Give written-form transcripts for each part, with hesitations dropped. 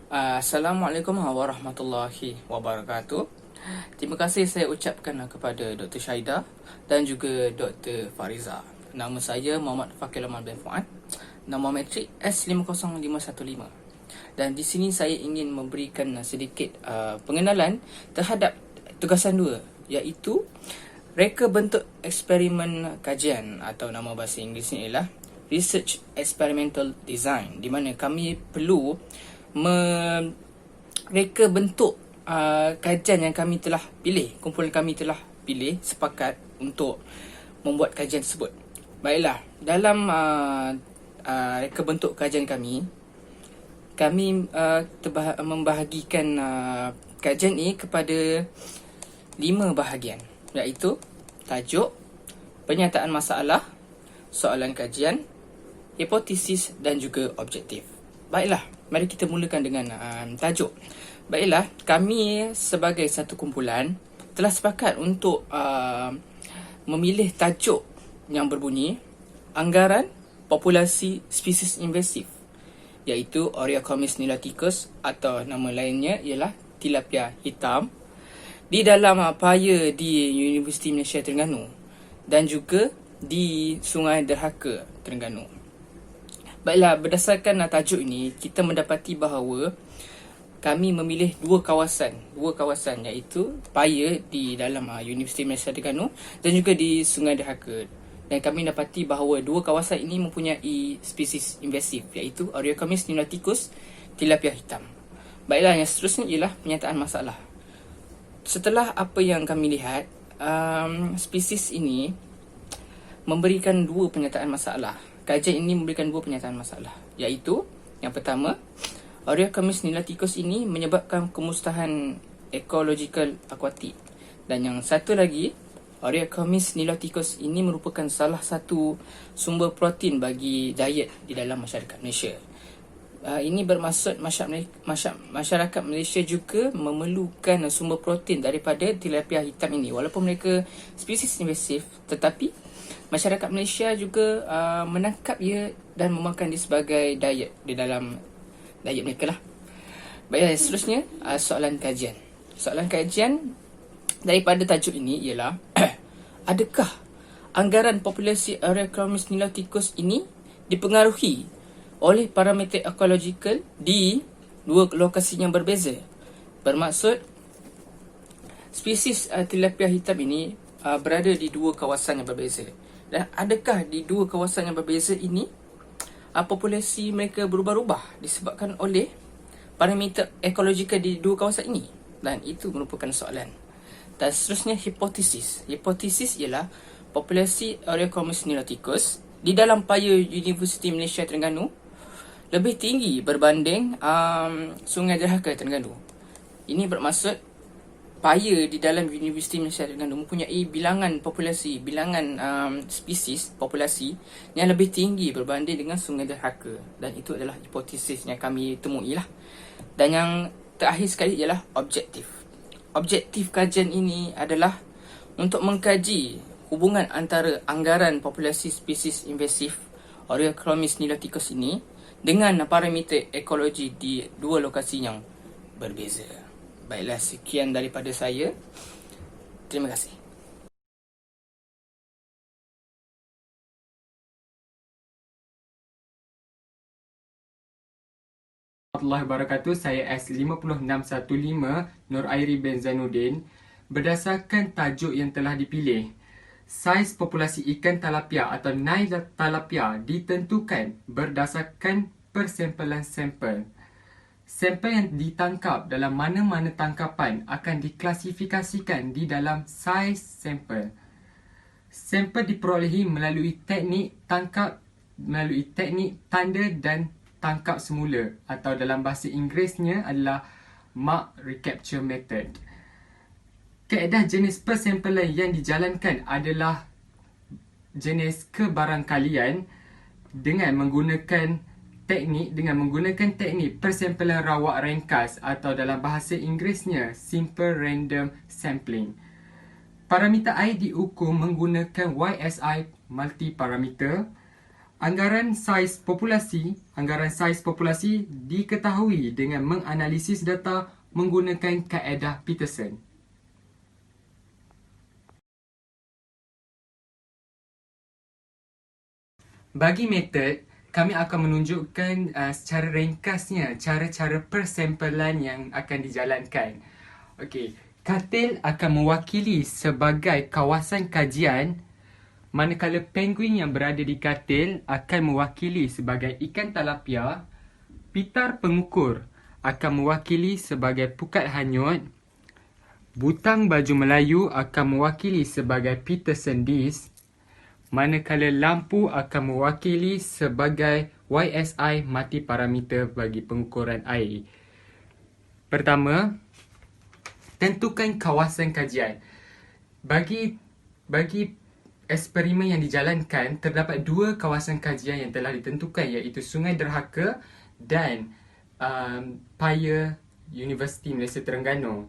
Assalamualaikum warahmatullahi wabarakatuh. Terima kasih saya ucapkan kepada Dr. Syaida dan juga Dr. Fariza. Nama saya Muhammad Fakir Laman bin Fuad. Nama metrik S50515. Dan di sini saya ingin memberikan sedikit pengenalan terhadap tugasan 2, iaitu reka bentuk eksperimen kajian atau nama bahasa Inggerisnya ialah Research Experimental Design, di mana kami perlu mereka bentuk kajian yang kami telah pilih, kumpulan kami telah pilih sepakat untuk membuat kajian tersebut. Baiklah, dalam reka bentuk kajian kami membahagikan kajian ini kepada 5 bahagian, iaitu tajuk, penyataan masalah, soalan kajian, hipotesis dan juga objektif. Baiklah, mari kita mulakan dengan tajuk. Baiklah, kami sebagai satu kumpulan telah sepakat untuk memilih tajuk yang berbunyi Anggaran Populasi Spesies Invasif, iaitu Oreocomis niloticus atau nama lainnya ialah tilapia hitam, di dalam paya di Universiti Malaysia Terengganu dan juga di Sungai Derhaka Terengganu. Baiklah, berdasarkan tajuk ini, kita mendapati bahawa kami memilih dua kawasan iaitu paya di dalam Universiti Malaysia Terengganu dan juga di Sungai Derhaka. Dan kami dapati bahawa dua kawasan ini mempunyai spesies invasif, iaitu Oreocomis niloticus, tilapia hitam. Baiklah, yang seterusnya ialah penyataan masalah. Setelah apa yang kami lihat, spesies ini memberikan dua penyataan masalah. Kajian ini memberikan dua penyataan masalah, iaitu yang pertama, Oreocomis niloticus ini menyebabkan kemusnahan ekologikal akuatik. Dan yang satu lagi, Oreocomis niloticus ini merupakan salah satu sumber protein bagi diet di dalam masyarakat Malaysia. Ini bermaksud masyarakat Malaysia juga memerlukan sumber protein daripada tilapia hitam ini. Walaupun mereka spesies invasif, tetapi masyarakat Malaysia juga menangkap ia dan memakan dia sebagai diet di dalam diet mereka lah. Baiklah, seterusnya soalan kajian. Soalan kajian daripada tajuk ini ialah adakah anggaran populasi Oreocomis niloticus ini dipengaruhi oleh parameter ekologikal di dua lokasi yang berbeza? Bermaksud, spesies tilapia hitam ini berada di dua kawasan yang berbeza. Dan adakah di dua kawasan yang berbeza ini populasi mereka berubah-ubah disebabkan oleh parameter ekologikal di dua kawasan ini? Dan itu merupakan soalan. Dan seterusnya hipotesis. Hipotesis ialah populasi Oreocomis niloticus di dalam paya Universiti Malaysia Terengganu lebih tinggi berbanding Sungai Derhaka Terengganu. Ini bermaksud paya di dalam Universiti Malaysia Terengganu mempunyai bilangan populasi, bilangan spesies populasi yang lebih tinggi berbanding dengan Sungai Derhaka. Dan itu adalah hipotesis yang kami temui lah. Dan yang terakhir sekali ialah objektif. Objektif kajian ini adalah untuk mengkaji hubungan antara anggaran populasi spesies invasif Oreocomis niloticus ini dengan parameter ekologi di dua lokasi yang berbeza. Baiklah, sekian daripada saya. Terima kasih. Warahmatullahi wabarakatuh. Saya S50615 Nur Airi bin Zainuddin. Berdasarkan tajuk yang telah dipilih, saiz populasi ikan tilapia atau Nile tilapia ditentukan berdasarkan persempelan sampel. Sampel yang ditangkap dalam mana-mana tangkapan akan diklasifikasikan di dalam saiz sampel. Sampel diperolehi melalui teknik tanda dan tangkap semula, atau dalam bahasa Inggerisnya adalah mark recapture method. Kaedah jenis persempelan yang dijalankan adalah jenis kebarangkalian dengan menggunakan teknik persempelan rawak ringkas, atau dalam bahasa Inggerisnya simple random sampling. Parameter air diukur menggunakan YSI multiparameter. Anggaran saiz populasi diketahui dengan menganalisis data menggunakan kaedah Peterson. Bagi metod, kami akan menunjukkan secara ringkasnya cara-cara persampalan yang akan dijalankan. Okey, katil akan mewakili sebagai kawasan kajian, manakala penguin yang berada di katil akan mewakili sebagai ikan talapia, pitar pengukur akan mewakili sebagai pukat hanyut, butang baju Melayu akan mewakili sebagai Peterson disk, manakala lampu akan mewakili sebagai YSI mati parameter bagi pengukuran air. Pertama, tentukan kawasan kajian. Bagi eksperimen yang dijalankan, terdapat dua kawasan kajian yang telah ditentukan, iaitu Sungai Derhaka dan Paya Universiti Malaysia Terengganu.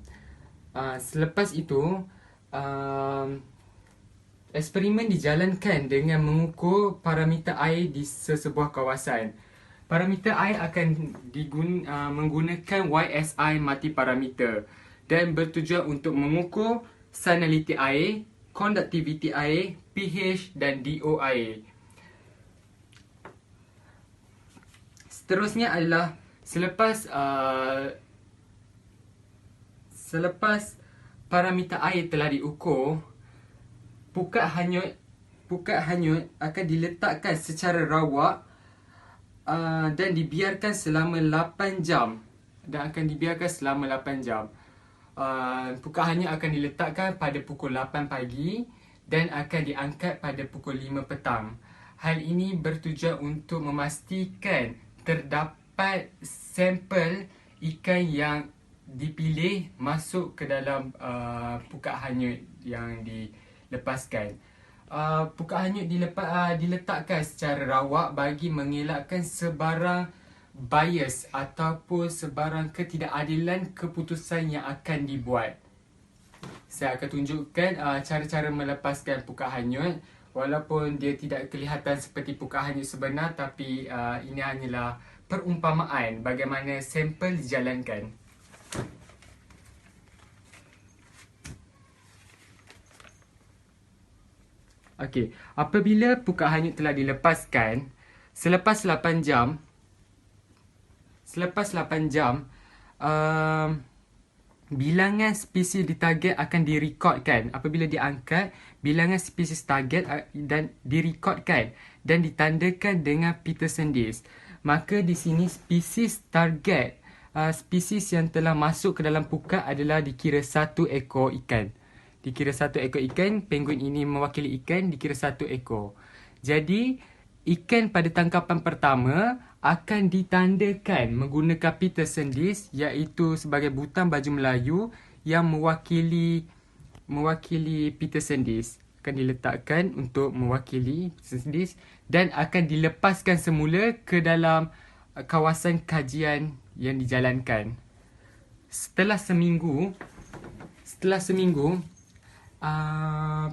Selepas itu, eksperimen dijalankan dengan mengukur parameter air di sesebuah kawasan. Parameter air akan menggunakan YSI mati parameter dan bertujuan untuk mengukur salinity air, konduktiviti air, pH dan DO air. Seterusnya adalah selepas parameter air telah diukur, pukat hanyut akan diletakkan secara rawak dan dibiarkan selama 8 jam. Pukat hanyut akan diletakkan pada pukul 8 pagi dan akan diangkat pada pukul 5 petang. Hal ini bertujuan untuk memastikan terdapat sampel ikan yang dipilih masuk ke dalam pukat hanyut yang dilepaskan. Pukat hanyut diletakkan secara rawak bagi mengelakkan sebarang bias ataupun sebarang ketidakadilan keputusan yang akan dibuat. Saya akan tunjukkan cara-cara melepaskan pukat hanyut. Walaupun dia tidak kelihatan seperti pukat hanyut sebenar, tapi ini hanyalah perumpamaan bagaimana sampel dijalankan. Okey, apabila pukat hanyut telah dilepaskan, selepas 8 jam, bilangan spesies ditarget akan direkodkan. Apabila diangkat, bilangan spesies target dan direkodkan dan ditandakan dengan Peterson disk. Maka di sini spesies target, spesies yang telah masuk ke dalam pukat adalah dikira 1 ekor ikan. Penguin ini mewakili ikan, dikira 1 ekor. Jadi, ikan pada tangkapan pertama akan ditandakan menggunakan Peterson disk, iaitu sebagai butang baju Melayu yang mewakili Peterson disk. Akan diletakkan untuk mewakili Peterson disk dan akan dilepaskan semula ke dalam kawasan kajian yang dijalankan. Setelah seminggu,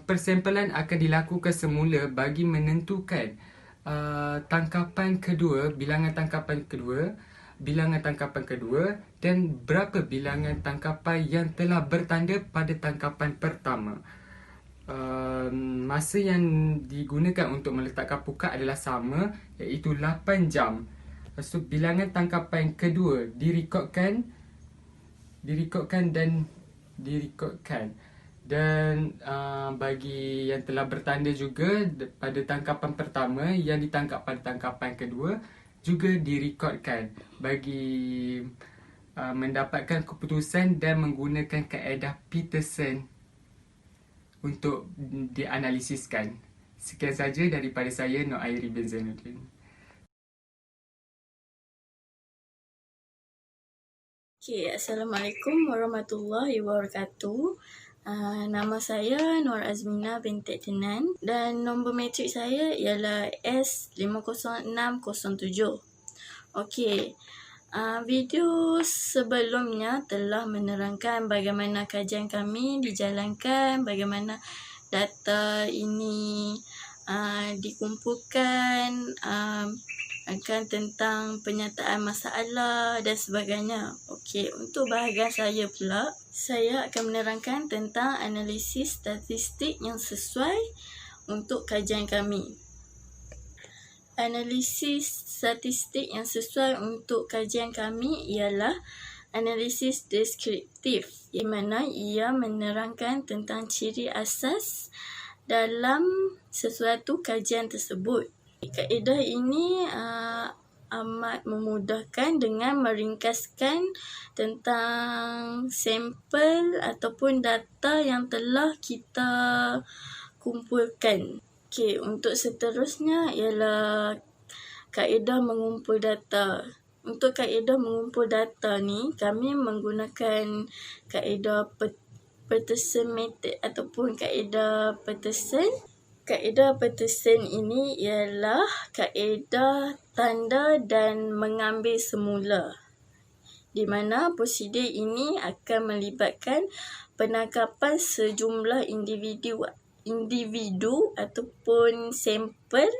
persampalan akan dilakukan semula bagi menentukan bilangan tangkapan kedua dan berapa bilangan tangkapan yang telah bertanda pada tangkapan pertama. Masa yang digunakan untuk meletakkan pukat adalah sama, iaitu 8 jam. So, bilangan tangkapan kedua direkodkan dan bagi yang telah bertanda juga pada tangkapan pertama yang ditangkap pada tangkapan kedua juga direkodkan bagi mendapatkan keputusan dan menggunakan kaedah Peterson untuk dianalisiskan. Sekian saja daripada saya, Nur Airi bin Zainuddin. Okay, Assalamualaikum warahmatullahi wabarakatuh. Nama saya Nur Azmina binti Tenan dan nombor matrik saya ialah S50607. Okey, video sebelumnya telah menerangkan bagaimana kajian kami dijalankan, bagaimana data ini dikumpulkan akan tentang penyataan masalah dan sebagainya. Okey, untuk bahagian saya pula, saya akan menerangkan tentang analisis statistik yang sesuai untuk kajian kami. Analisis statistik yang sesuai untuk kajian kami ialah analisis deskriptif, di mana ia menerangkan tentang ciri asas dalam sesuatu kajian tersebut. Kaedah ini amat memudahkan dengan meringkaskan tentang sampel ataupun data yang telah kita kumpulkan. Okey, untuk seterusnya ialah kaedah mengumpul data. Untuk kaedah mengumpul data ni, kami menggunakan kaedah Peterson method ataupun kaedah Peterson. Kaedah Peterson ini ialah kaedah tanda dan mengambil semula, di mana prosedur ini akan melibatkan penangkapan sejumlah individu ataupun sampel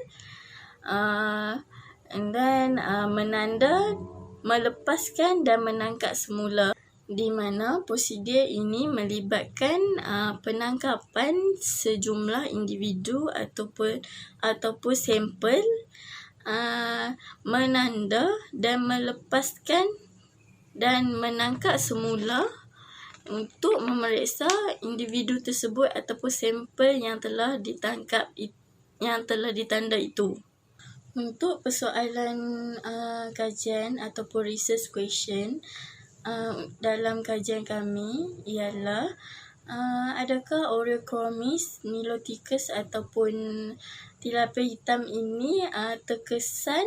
dan menanda, melepaskan dan menangkap semula, di mana prosedur ini melibatkan penangkapan sejumlah individu ataupun sampel, menanda dan melepaskan dan menangkap semula untuk memeriksa individu tersebut ataupun sampel yang telah ditangkap, yang telah ditanda itu. Untuk persoalan kajian ataupun research question dalam kajian kami ialah adakah Oreochromis niloticus ataupun tilapia hitam ini terkesan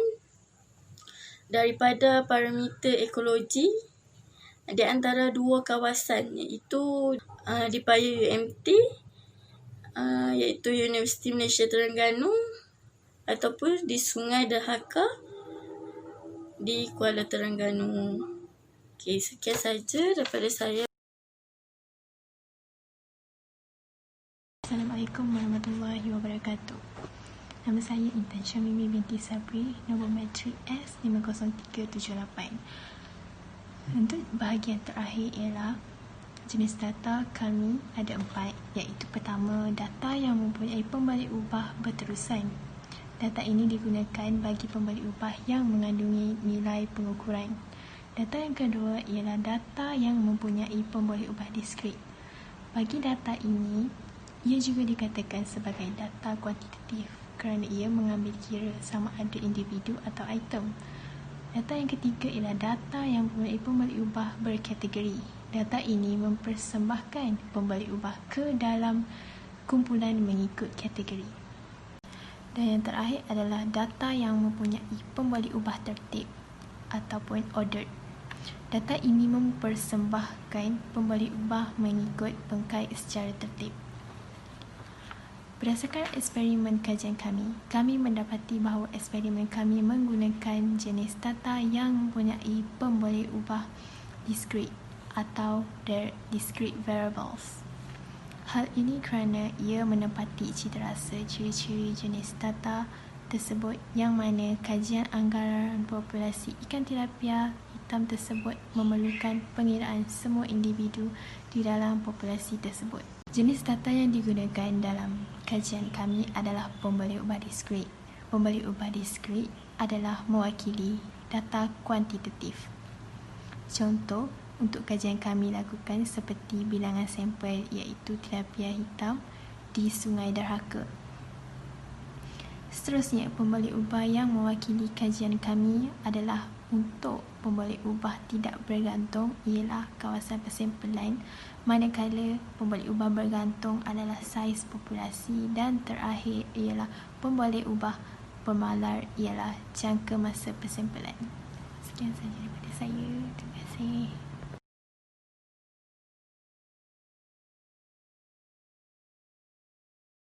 daripada parameter ekologi di antara dua kawasan, iaitu di Paya UMT, iaitu Universiti Malaysia Terengganu, ataupun di Sungai Dahaka di Kuala Terengganu. Okey, sekian saja daripada saya. Assalamualaikum warahmatullahi wabarakatuh. Nama saya Intan Syamimi binti Sabri, nombor matrik S50378. Untuk bahagian terakhir ialah jenis data kami ada 4, iaitu pertama, data yang mempunyai pembalik ubah berterusan. Data ini digunakan bagi pembalik ubah yang mengandungi nilai pengukuran. Data yang kedua ialah data yang mempunyai pembalik ubah diskrit. Bagi data ini, ia juga dikatakan sebagai data kuantitatif kerana ia mengambil kira sama ada individu atau item. Data yang ketiga ialah data yang mempunyai pembalik ubah berkategori. Data ini mempersembahkan pembalik ubah ke dalam kumpulan mengikut kategori. Dan yang terakhir adalah data yang mempunyai pembalik ubah tertib ataupun ordered. Data ini mempersembahkan pembalik ubah mengikut bengkai secara tertib. Berdasarkan eksperimen kajian kami mendapati bahawa eksperimen kami menggunakan jenis data yang mempunyai pembalik ubah discrete atau discrete variables. Hal ini kerana ia menepati citarasa ciri-ciri jenis data tersebut, yang mana kajian anggaran populasi ikan tilapia hitam tersebut memerlukan pengiraan semua individu di dalam populasi tersebut. Jenis data yang digunakan dalam kajian kami adalah pembalik ubah diskrit. Pembalik ubah diskrit adalah mewakili data kuantitatif. Contoh untuk kajian kami lakukan seperti bilangan sampel, iaitu tilapia hitam di Sungai Dahaka. Seterusnya, pembalik ubah yang mewakili kajian kami adalah untuk pembalik ubah tidak bergantung ialah kawasan persempelan, manakala pembalik ubah bergantung adalah saiz populasi, dan terakhir ialah pembalik ubah pemalar ialah jangka masa persempelan. Sekian sahaja daripada saya. Terima kasih.